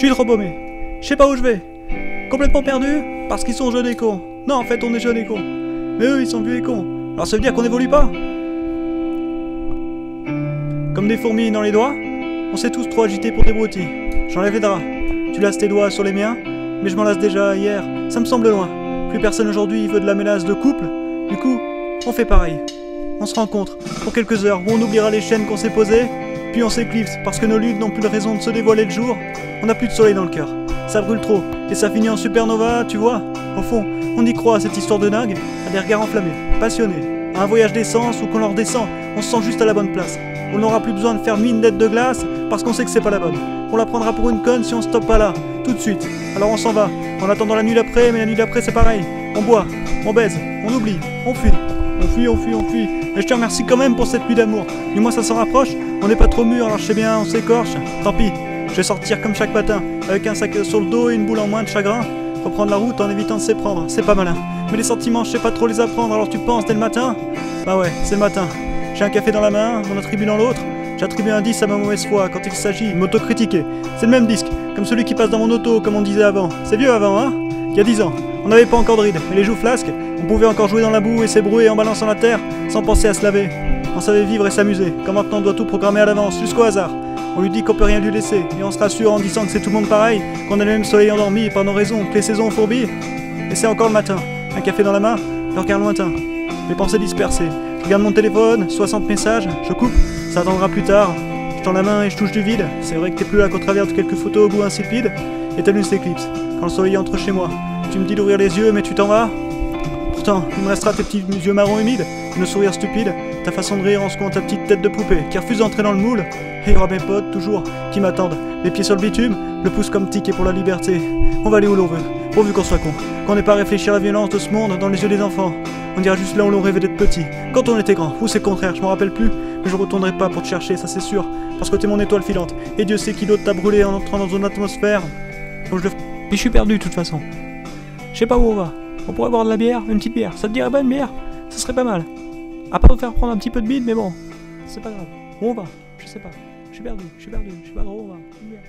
suis trop paumé. Je sais pas où je vais. Complètement perdu parce qu'ils sont jeunes et cons. Non, en fait, on est jeunes et cons. Mais eux, ils sont vieux et cons. Alors ça veut dire qu'on évolue pas? Comme des fourmis dans les doigts, on s'est tous trop agités pour des broutilles. J'enlève les draps. Tu lasses tes doigts sur les miens, mais je m'en lasse déjà hier. Ça me semble loin. Plus personne aujourd'hui veut de la mélasse de couple. Du coup, on fait pareil. On se rencontre pour quelques heures où on oubliera les chaînes qu'on s'est posées, puis on s'éclipse parce que nos luttes n'ont plus de raison de se dévoiler le jour. On n'a plus de soleil dans le cœur. Ça brûle trop et ça finit en supernova, tu vois. Au fond, on y croit à cette histoire de dingue, à des regards enflammés, passionnés, à un voyage d'essence où quand on leur descend, on se sent juste à la bonne place. On n'aura plus besoin de faire mine d'être de glace parce qu'on sait que c'est pas la bonne. On la prendra pour une conne si on stoppe pas là, tout de suite. Alors on s'en va, en attendant la nuit d'après, mais la nuit d'après c'est pareil. On boit, on baise, on oublie, on fuit. On fuit, on fuit, on fuit. Mais je te remercie quand même pour cette nuit d'amour. Du moins ça s'en rapproche, on n'est pas trop mûr, alors je sais bien, on s'écorche. Tant pis, je vais sortir comme chaque matin, avec un sac sur le dos et une boule en moins de chagrin. Reprendre la route en évitant de s'éprendre, c'est pas malin. Mais les sentiments, je sais pas trop les apprendre, alors tu penses dès le matin? Bah ouais, c'est le matin. J'ai un café dans la main, mon attribut dans l'autre. J'attribue un 10 à ma mauvaise foi quand il s'agit de m'autocritiquer. C'est le même disque, comme celui qui passe dans mon auto, comme on disait avant. C'est vieux avant, hein? Il y a 10 ans, on n'avait pas encore de rides, et les joues flasques, on pouvait encore jouer dans la boue et s'ébrouer en balançant la terre, sans penser à se laver. On savait vivre et s'amuser, comme maintenant on doit tout programmer à l'avance, jusqu'au hasard. On lui dit qu'on peut rien lui laisser, et on se rassure en disant que c'est tout le monde pareil, qu'on a le même soleil endormi par nos raisons, que les saisons ont fourbi. Et c'est encore le matin, un café dans la main, le regard lointain, mes pensées dispersées. Je regarde mon téléphone, 60 messages, je coupe, ça attendra plus tard. Je tends la main et je touche du vide, c'est vrai que t'es plus là qu'au travers de quelques photos au goût insipide, et t'allumes l'éclipse, quand le soleil entre chez moi. Tu me dis d'ouvrir les yeux, mais tu t'en vas. Pourtant, il me restera tes petits yeux marrons humides, nos sourires stupides, ta façon de rire en secouant ta petite tête de poupée qui refuse d'entrer dans le moule. Et il y aura mes potes, toujours, qui m'attendent, les pieds sur le bitume, le pouce comme ticket pour la liberté. On va aller où l'on veut, pourvu qu'on soit con, qu'on n'ait pas à réfléchir à la violence de ce monde dans les yeux des enfants. On ira juste là où l'on rêvait d'être petit, quand on était grand, ou c'est le contraire, je m'en rappelle plus, mais je retournerai pas pour te chercher, ça c'est sûr, parce que t'es mon étoile filante, et Dieu sait qui d'autre t'a brûlé en entrant dans une atmosphère. Donc je le... Mais je suis perdu de toute façon. Je sais pas où on va. On pourrait boire de la bière, une petite bière. Ça te dirait pas une bière? Ça serait pas mal. À part te faire prendre un petit peu de bide, mais bon, c'est pas grave. Où on va? Je sais pas. Je suis perdu, je sais pas trop où on va. Une bière,